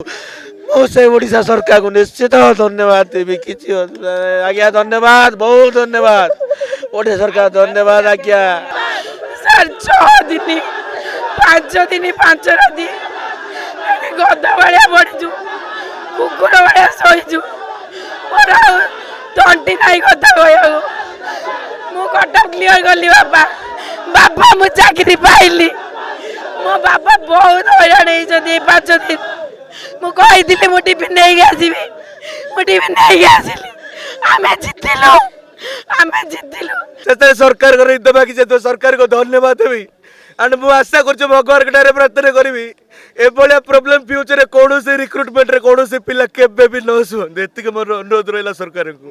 से ओडिशा सरकार को निश्चित धन्यवाद देवी किसी आज्ञा धन्यवाद बहुत धन्यवाद ओडिशा सरकार धन्यवाद आज्ञा सर 6 दिन 5 दिन 5 राति गदा भाया बढ़ीचु कुकुर भाया शोचु मोर तंटी नाई कथा कह मु कटक क्लियर कली बाबा बाबा मु चाकरी पाइली मो बाबा बहुत हैरान होती 5 दिन मु कही मु टिफिन नहीं आसबि मु टिफिन नहीं आसिली आमे जितिलु से सरकार को दबा कि सरकार को धन्यवाद देवी एंड मु आशा कर भगवान प्रार्थना करी एभलिया प्रोब्लेम फ्यूचर कौन से रिक्रुटमेंट रे कौन से पिला केबे भी न शुन एतिक मोर अनुरोध रहा सरकार को।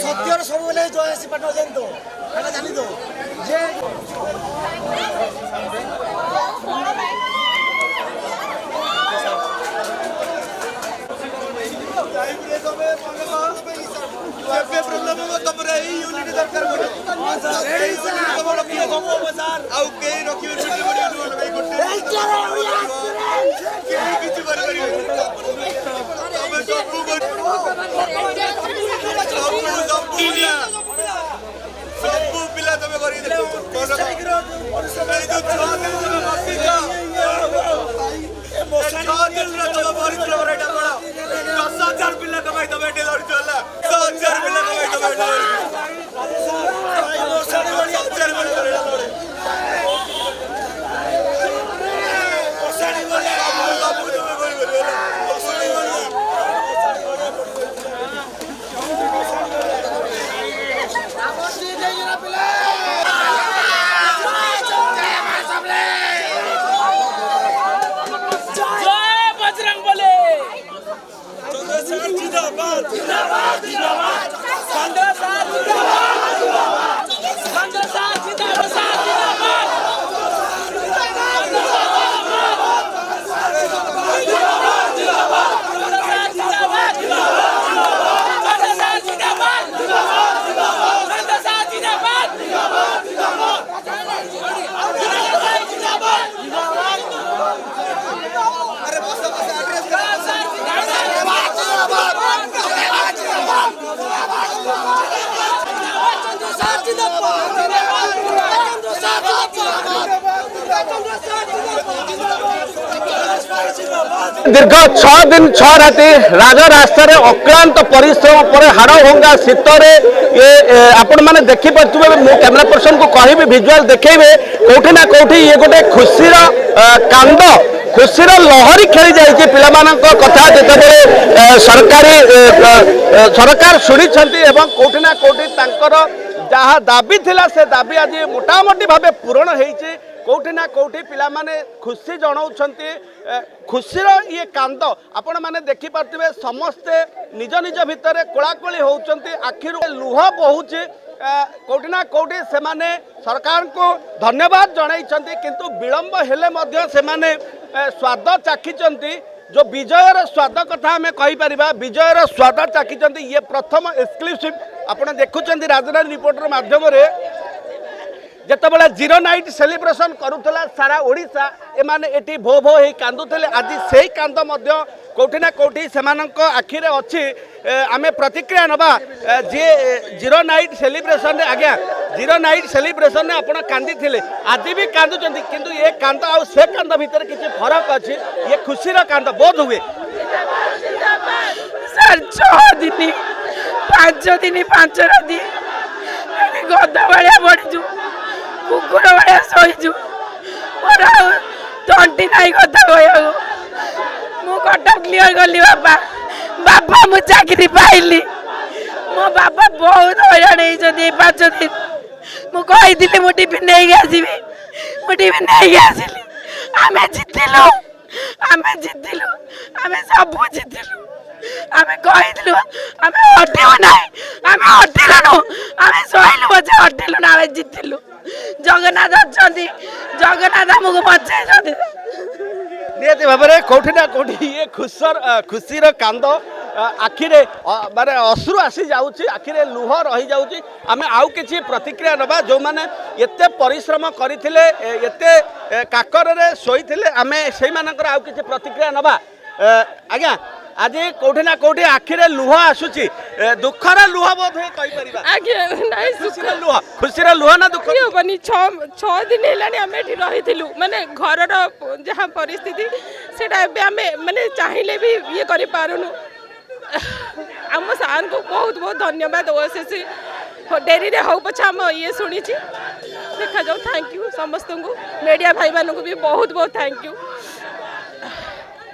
सत्यर सब जय आसी पाठ जानतो जानी तो जे दीर्घ 6 दिन 6 राति राजरास्तार अक्लांत परिश्रम पर हाड़ भंगा शीतर ये आपण मैंने देखिपे मो कैमेरा पर्सन को कहि विजुआल देखेबे कोठी ना कोठी ये गोटे खुशीर कांद खुशीर लहरी खेली जाइए पिलामानक कथा जिते सरकारी सरकार शुणी कोठी ना कोठी तांकर जहाँ दाबी थिला से दाबी आज मोटामोटी भाव पूरण होती कोठी ना कोठी पिला माने खुशी जनाउछंती खुशीर ये कांद आपण माने देखि पार्थिबे समस्ते निज निज भितर कोलाकोली होउछंती आखिर लुह बहुची कोठी ना कोठी से माने सरकार को धन्यवाद जणाइछंती किंतु विलंब हेले मध्य से माने स्वाद चाखिछंती जो विजयर स्वाद कथा आम कहीपर विजयर स्वाद चाखिछंती ये प्रथम एक्सक्लूसिव आपण देखुछंती राजधानी रिपोर्टर माध्यम रे ଯେତେବେଳେ ଜିରୋ ନାଇଟ୍ ସେଲିବ୍ରେସନ୍ କରୁଥିଲା ସାରା ଓଡ଼ିଶା ଏମାନେ ଏଠି ଭୋ ଭୋ ହେଇ କାନ୍ଦୁଥିଲେ ଆଜି ସେଇ କାନ୍ଦ ମଧ୍ୟ କୋଉଠି ନା କୋଉଠି ସେମାନଙ୍କ ଆଖିରେ ଅଛି ଆମେ ପ୍ରତିକ୍ରିୟା ନେବା ଯିଏ ଜିରୋ ନାଇଟ୍ ସେଲିବ୍ରେସନ୍ରେ ଆଜ୍ଞା ଜିରୋ ନାଇଟ୍ ସେଲିବ୍ରେସନ୍ରେ ଆପଣ କାନ୍ଦିଥିଲେ ଆଜି ବି କାନ୍ଦୁଛନ୍ତି କିନ୍ତୁ ଏ କାନ୍ଦ ଆଉ ସେ କାନ୍ଦ ଭିତରେ କିଛି ଫରକ ଅଛି ଇଏ ଖୁସିର କାନ୍ଦ ବୋଧ ହୁଏ ସାର୍ 6 ଦିନ 5 ଦିନ 5 ରାତି ଗଧ ଭଳିଆ ପଡ଼ିଛୁ କୁକୁର ଭଳିଆ ଶୋଇଛୁ ମୋର ଆଉ ତଣ୍ଟି ନାହିଁ କଥା କହିବାକୁ ମୁଁ କଟକ କ୍ଲିୟର କଲି ବାପା ମୁଁ ଚାକିରି ପାଇଲି ମୋ ବାପା ବହୁତ ହଇରାଣ ହେଇଛନ୍ତି 5 ଦିନ ମୁଁ କହିଥିଲି ମୁଁ ଟିଫିନ୍ ନେଇକି ଆସିବି ମୁଁ ଟିଫିନ୍ ନେଇକି ଆସିଲି ଆମେ ଜିତିଲୁ ଆମେ ସବୁ ଜିତିଲୁ ଆମେ କହିଥିଲୁ ଆମେ ହଟିବୁ ନାହିଁ ଆମେ ହଟିଲୁନୁ ଆମେ ଶୋଇଲୁ ପଛେ ହଟିଲୁନୁ ଆମେ ଜିତିଲୁ ଜଗନ୍ନାଥ ଅଛନ୍ତି ଜଗନ୍ନାଥ ଆମକୁ ବଞ୍ଚେଇଛନ୍ତି ନିହାତି ଭାବରେ କୋଉଠି ନା କୋଉଠି ଇଏ ଖୁସିର କାନ୍ଦ ଆଖିରେ ମାନେ ଅଶ୍ରୁ ଆସି ଯାଉଛି ଆଖିରେ ଲୁହ ରହିଯାଉଛି ଆମେ ଆଉ କିଛି ପ୍ରତିକ୍ରିୟା ନେବା ଯେଉଁମାନେ ଏତେ ପରିଶ୍ରମ କରିଥିଲେ ଏତେ କାକରରେ ଶୋଇଥିଲେ ଆମେ ସେଇମାନଙ୍କର ଆଉ କିଛି ପ୍ରତିକ୍ରିୟା ନେବା ଆଜ୍ଞା ଆଜି କୋଉଠି ନା କୋଉଠି ଆଖିରେ ଲୁହ ଆସୁଛି ଦୁଃଖର ଲୁହ ବୋଧ ହୁଏ କହିପାରିବା ଆଜ୍ଞା ନାଇଁ ଖୁସିର ଲୁହ ନା ଦୁଃଖ ହବନି 6 ଦିନ ହେଲାଣି ଆମେ ଏଠି ରହିଥିଲୁ ମାନେ ଘରର ଯାହା ପରିସ୍ଥିତି ସେଟା ଏବେ ଆମେ ମାନେ ଚାହିଁଲେ ବି ଇଏ କରିପାରୁନୁ ଆମ ସାର୍ଙ୍କୁ ବହୁତ ବହୁତ ଧନ୍ୟବାଦ ଓଏସ୍ଏସି ଡେରିରେ ହଉ ପଛେ ଆମ ଇଏ ଶୁଣିଛି ଦେଖାଯାଉ ଥ୍ୟାଙ୍କ ୟୁ ସମସ୍ତଙ୍କୁ ମିଡ଼ିଆ ଭାଇମାନଙ୍କୁ ବି ବହୁତ ବହୁତ ଥ୍ୟାଙ୍କ ୟୁ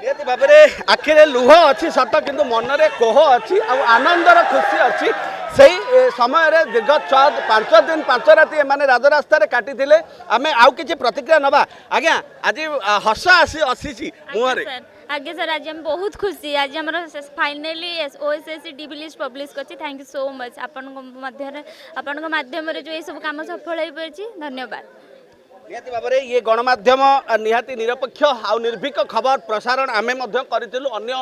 ନିହାତି ଭାବରେ ଆଖିରେ ଲୁହ ଅଛି ସତ କିନ୍ତୁ ମନରେ କୋହ ଅଛି ଆଉ ଆନନ୍ଦର ଖୁସି ଅଛି ସେଇ ସମୟରେ ଦୀର୍ଘ 5 ଦିନ 5 ରାତି ଏମାନେ ରାଜରାସ୍ତାରେ କାଟିଥିଲେ ଆମେ ଆଉ କିଛି ପ୍ରତିକ୍ରିୟା ନେବା ଆଜ୍ଞା ଆଜି ହସ ଆସିଛି ମୁହଁରେ आगे सर आज हम बहुत खुशी आज आम finally OSSC dB list publish कर थैंक यू सो मच आपण माध्यम जो ये सब काम सफल हो पार्टी धन्यवाद निहाती भाव में ये गणमाध्यम निहाती निरपेक्ष आउ निर्भीक खबर प्रसारण आमे मध्य करिथिलु अन्य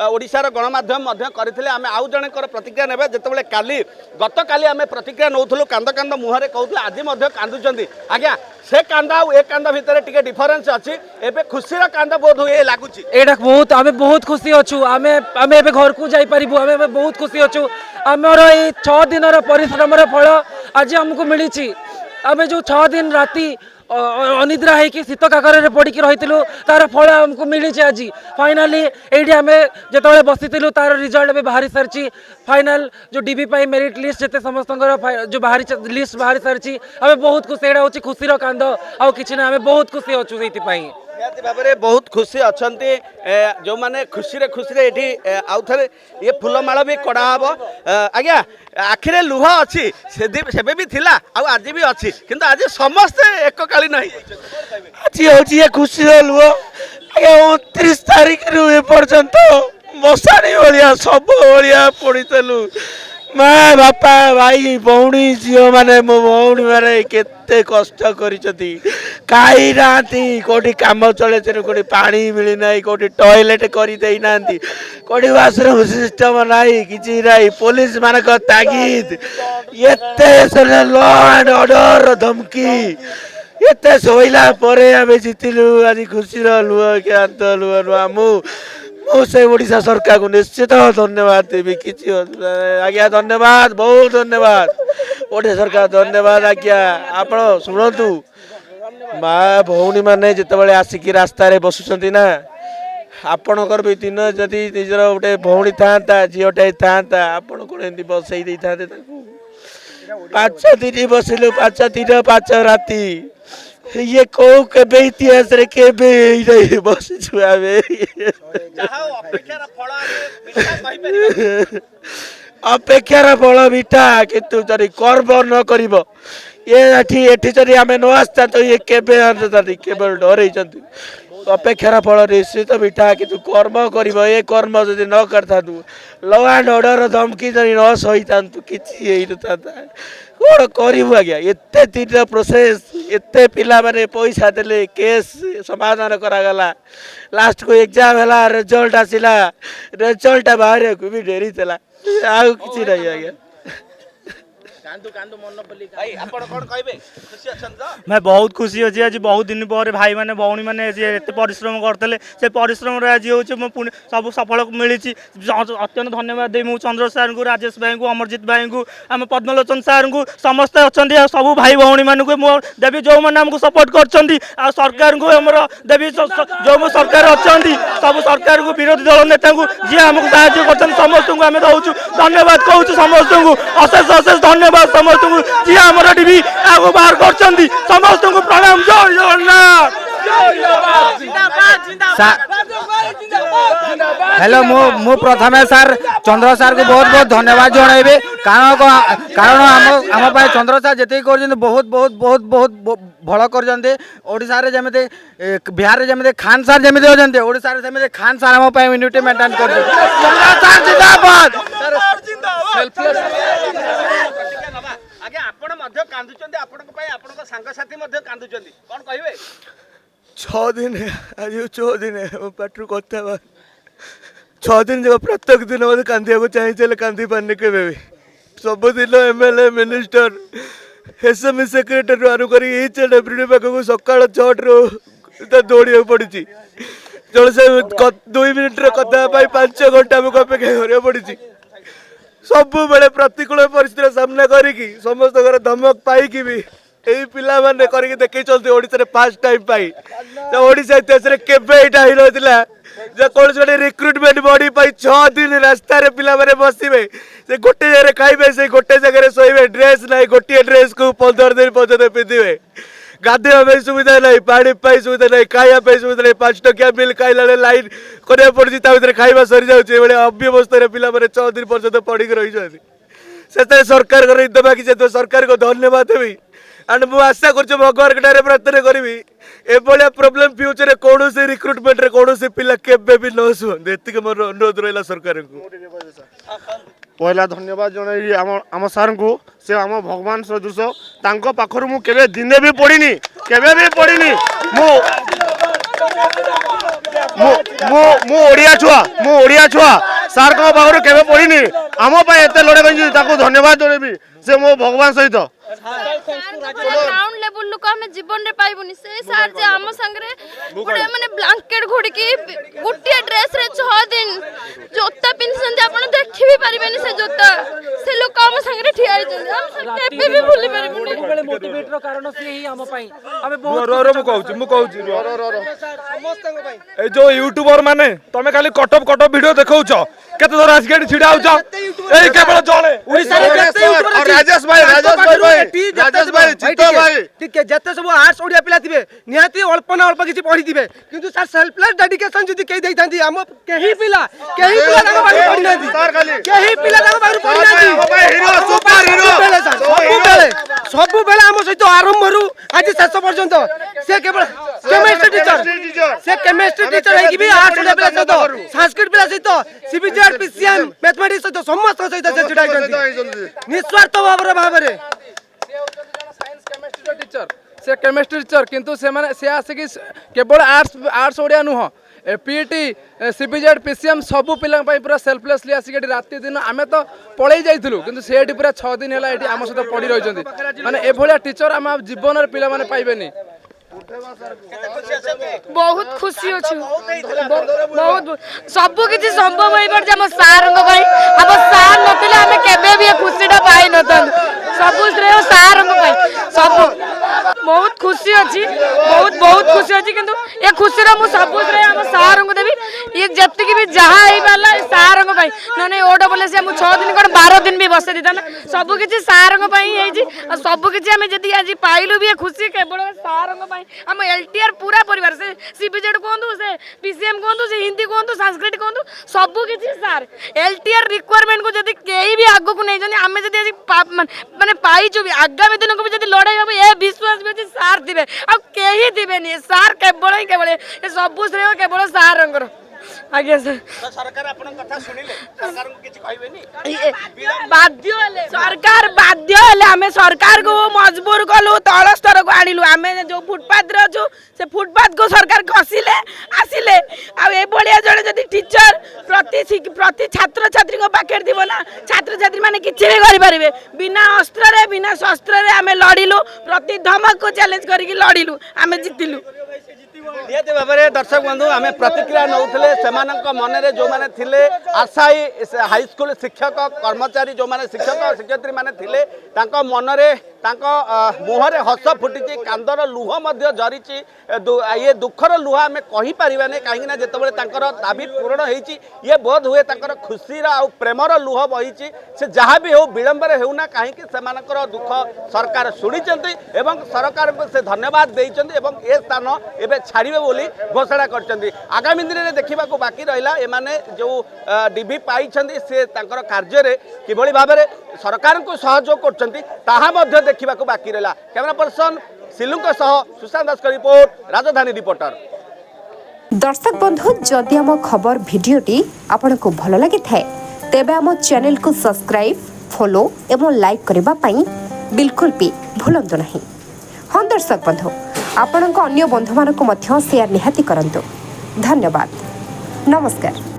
ओडिशार गणमाध्यम मध्य करिथिले आमे आउ जणकर प्रतिक्रिया नेबे जेतेबेले काली गत काली आमे प्रतिक्रिया नौथुलु कांद कांद मुहरे कहउथले आज मध्य कांदुचंदी आज्ञा से कांद आउ ए कांद भितर टिके डिफरेंस अछि एबे खुशीर कांद बोध होए लागुची एटा बहुत आमे बहुत खुशी अछु आमे एबे घर को जाई परिबु आमे बहुत खुशी अछु हमर ए 6 दिनर परिश्रमर फल आज हमको मिलिछि आमे जो 6 दिन राती अनिद्रा है कि शीत काकर पड़ी रही तार फल आमको मिली आज फाइनाली ये आम जो बसी तार रिजल्ट भी बाहरी सारी फाइनाल जो डीबी मेरिट लिस्ट जिते समस्त जो बाहरी लिस्ट बाहरी सारी आम बहुत खुशी यहाँ हूँ खुशीर कांद आउ कि ना आम बहुत खुशी अच्छु से निहाती भाव में बहुत खुशी अच्छा जो मैंने खुशी ये आउ थे ये फूलमाल भी कड़ा हम आज्ञा आखिरे लुह अच्छी से भी थिला आज भी अच्छी किंतु आज समस्ते एककालीन आज हूँ खुशी लुह आज्ञा 29 तारीख रु एपर्यंत मशाणी भाया सब भाया पड़ीलु माँ बापा भाई भौणी झील मैंने मो भौणी मैंने केते कष्ट करी कौटी काम चले कौटी पानी मिली ना कौटी टॉयलेट कर कौटी वाशरूम सिस्टम ना कि पुलिस मान तागिद एते लॉ एंड ऑर्डर धमकी एते शोला आम जीतिलु आज खुशी लुह क्यांत लुह नुआ से ओडिशा सरकार को निश्चित धन्यवाद देवी किसी आज्ञा धन्यवाद बहुत धन्यवाद ओडिशा सरकार धन्यवाद आज्ञा आप शुणु माँ भौणी मैंने जिते आसिकी रास्ता बसुंट ना आपणकर भी दिन जदि निजर गोटे भौणी था झीटे था आपण कौन एमती बसई था 5 दिन बसिलु 5 दिन 5 राति ये कौ के इतिहास रे के बसिछु आमे अपेक्षार फल मिठा किंतु जदि कर्म न करिब ये जदि आम न आसता तो ये केवल डर अपेक्षार फल निश्चित मिठा किंतु कर्म कर ये कर्म जदि न करता लॉ एंड ऑर्डर धमकी जदि न सही था कि कौन करूँ आज्ञा एत दिन प्रोसेस एत पिला माने पैसा देले केस समाधान करागला लास्ट को एग्जाम है रिजल्ट आसला रिजल्ट बाहर को भी डेरी थी आउ कि नहीं आज्ञा ଭାଇ ଆପଣ କଣ କହିବେ ଖୁସି ଅଛନ୍ତି ତ? मैं बहुत खुशी अच्छी आज बहुत दिन पर भाई मैंने भौणी मैंने एत परिश्रम करते से परिश्रम आज हूँ सब सफल मिली अत्यंत धन्यवाद देवी मुझे चंद्र सार को राजेश भाई को अमरजीत भाई को आम पद्मलोचन सार को समस्ते अच्छा सब भाई भौणी मानक देवी जो मैंने आमको सपोर्ट कर सरकार को आम देवी जो सरकार अच्छा सब सरकार को विरोधी दल नेता को जी आमको साहय कर समस्त को आम दौचु धन्यवाद कहूँ समस्त को अशेष अशेष धन्यवाद समस्त को जी आम टीवी आगे बाहर कर समस्त को प्रणाम जय जगन्नाथ हेलो मु प्रथमे सार चंद्र सार को बहुत बहुत धन्यवाद जनइबे कारण आम पाए चंद्र सार जिते कर बहुत बहुत बहुत बहुत भल कर ओडिशा रे जमिते बिहार रे जमिते खान सार जमिते होजंते ओडिशा रे जमिते खान सार आम पाए यूनिटी मेंटेन कर चंद्र सार जिंदाबाद आगे आपण मध्य कांदुचंदी आपनक पय आपनक संगसाथी मध्य कांदुचंदी कोन कहिबे 6 दिन है आज 6 दिन है मो पेट्रो कथा बा 6 दिन जब प्रत्येक दिन मत कांदिया को चाहिए चले कांदी पाने के भी सब दिन एमएलए मिनिस्टर एसएमई सेक्रेटरी आरु करी एच एंड एवरीडे पाक को सकाळ 6 रो दौड़िया पड़ी जल से 2 मिनिट रे कथा पाई 5 घंटा में अपेक्षा करिया पड़ी सब बेले प्रतिकूल परिस्थिति सामना करिकी समस्त धमक पाई भी यही पिला माने करके देखै चलते ओडिसा रे फर्स्ट टाइम पाई तो ओडिसा इतिहास रे केबे एटा हिल होतिला जे कोन से रिक्रूटमेंट बॉडी पाई 6 दिन रास्ता रे पिला माने बसिबे से गोटे जगह खाइबे से गोटे जगह सोइबे ड्रेस नाही गोटे ड्रेस को 15 दिन पर्यंत पिंधिबे गाधेवा पे सुविधा नहीं पानी पाई सुविधा नहीं खाया पे सुविधा नहीं 5 टकिया बिल खाइला लाइन करे पड़ी खाଇବା सरी जाउछे बेले अव्यवस्था रे पिला माने 6 दिन पर्यंत पड़ी रही जाती से सरकार को देवा कि सरकार को धन्यवाद देवी एंड मु आशा कर भगवान के प्रार्थना करी एभलिया प्रोब्लेम फ्यूचर कौन से रिक्रुटमेंट रे कौन से पिला केबे भी न सुन एतिक मोर अनुरोध रहा सरकार को पहला धन्यवाद जन आम सार को से आम भगवान सदृश तांको पाखर मु केबे दिने भी पढ़िनी केबे भी पढ़िनी मु ओडिया छुआ सार को पाखर केबे पढ़िनी आम पाए एते लड़े कहि ताको धन्यवाद जनेबी से मो भगवान सहित ग्राउंड लेवल लोक हम जीवन रे पाइबुनी से सार जे हम संगरे गोटे माने ब्लैंकेट घोड़ी की गुटिया ड्रेस रे 6 दिन जोता पिनसन जे आपण देखि भी परिबेनी से जोता से लोक हम संगरे ठिया हम केबे भी भूली परिबुनी बेले मोटिवेट रो कारण से ही हम पई हमें बहुत मु कहूची समस्त पई ए जो यूट्यूबर माने तमे खाली कटप वीडियो देखौछ केते थोर आसगेट छिडा आउछ एई केवल जळे ओडिसा रे केते यूट्यूबर और राजेश भाई चित्तो भाई ठीक है जते सब आर्ट्स ओडिया पिला थिबे निहाती अल्प ना अल्प किछि पढी थिबे किंतु सर सेल्फलेस डेडिकेशन जदी केई देई थांती हम केही पिला ताको बारे पढी नाथि सर खाली केही पिला ताको बारे पढी नाथि हीरो सुपर हीरो सब बेले हम सहित आरंभ रु आज शेष पर्यंत से केवल केमिस्ट्री टीचर है कि भी आर्ट्स ओडिया पिला सहित संस्कृत पिला सहित सीबीजेड पीसीएम मैथमेटिक्स सहित समस्त सहित से जुड़ाई करती निस्वार्थ भावरे से केमिस्ट्री टीचर किंतु से माने से आसिक केवल आर्ट्स ओडिया नुह पीटी सीबीजेड पीसीएम सबू पिला पूरा सेल्फलेसली आसिक राति दिन आम तो पलि जाइलु किंतु से पूरा 6 दिन है आम सहित पढ़ी रही माने एभलिया टीचर आम जीवन पिला माने पाइबेनी बहुत खुशी अच्छु बहुत सब किसी संभव हो पार हम सार हम सार नथिले हम केबे भी खुशीटा पाई न सब श्रेय सार सब बहुत खुशी अच्छी बहुत खुशी अच्छी किंतु ये खुशी मु सब श्रेय हम सार को देवी ये जति भी जहाँ हो पारा सार ना ओडो बोले से 6 दिन कौन 12 दिन भी बसई देता सब किसी सार सब किसी आम जी आज पाइलु भी खुशी केवल सार आम एलटीआर पूरा परिवार से सीबीजेड कहतु से पीसीएम कहतु से हिंदी कहतु संस्कृत कहतु सबू किसी सार एलटीआर रिक्वायरमेंट को जब कहीं भी आग को नहीं आम जब माने पाइचु भी आगामी दिन को भी जब लड़ाई हम ये विश्वास भी अच्छे सार थे आई थे सार केवल ये सबू श्रेय केवल सार आज्ञा सर सरकार आपन कथा सुनिले सरकार को किछि कहबेनी बाध्य हेले सरकार बाध्य हेले हमें सरकार को मजबूर कलु तल स्तर को आनिलु हमें जो फुटपाथ रे अछु से फुटपाथ को सरकार कसिले आसिले आ ए बलिया जड़े जदी टीचर प्रति छात्र छात्री पाखे थी ना छात्र छात्री मैंने किसी भी करें बिना अस्त्र बिना शस्त्र आम लड़िलु प्रति धमक को चैलेंज करके लड़िलु आम जितिलु निहत भाव में दर्शक बंधु आम प्रतिक्रिया नौले से मन जो मैंने थिले आशायी हाईस्कूल शिक्षक कर्मचारी जो मैंने शिक्षक शिक्षयित्री मैंने थिले तांको मनरे मुहरे हस फुटी कांदर लुह जरी ये दुखर लुह आम कहीपर कहीं जिते दाबी पूरण होती ये बोध हुए खुशी प्रेमर लुह बही से जहाँ भी हो विलंबर होना कहीं दुख सरकार शुणी सरकार को से धन्यवाद देते ए स्थान एवं छाड़े बोली घोषणा कर आगामी दिन में देखा बाकी रहा एमाने जो डीबी पाई से कार्य किभली भाव में सरकार को सहयोग कर देखा बाकी रहा कैमरा पर्सन सिलू सुशांत दास का रिपोर्ट राजधानी रिपोर्टर। दर्शक बंधु जदि आम खबर भिडियोटी आपन को भल लगी थाए तेबे आम चैनल को सब्सक्राइब फॉलो एवं लाइक करबा पई बिल्कुल भी भूलंतु नहीं। हाँ दर्शक बंधु आपण अन्य बंधु मानक मध्य शेयर निहाती करंतु। धन्यवाद नमस्कार।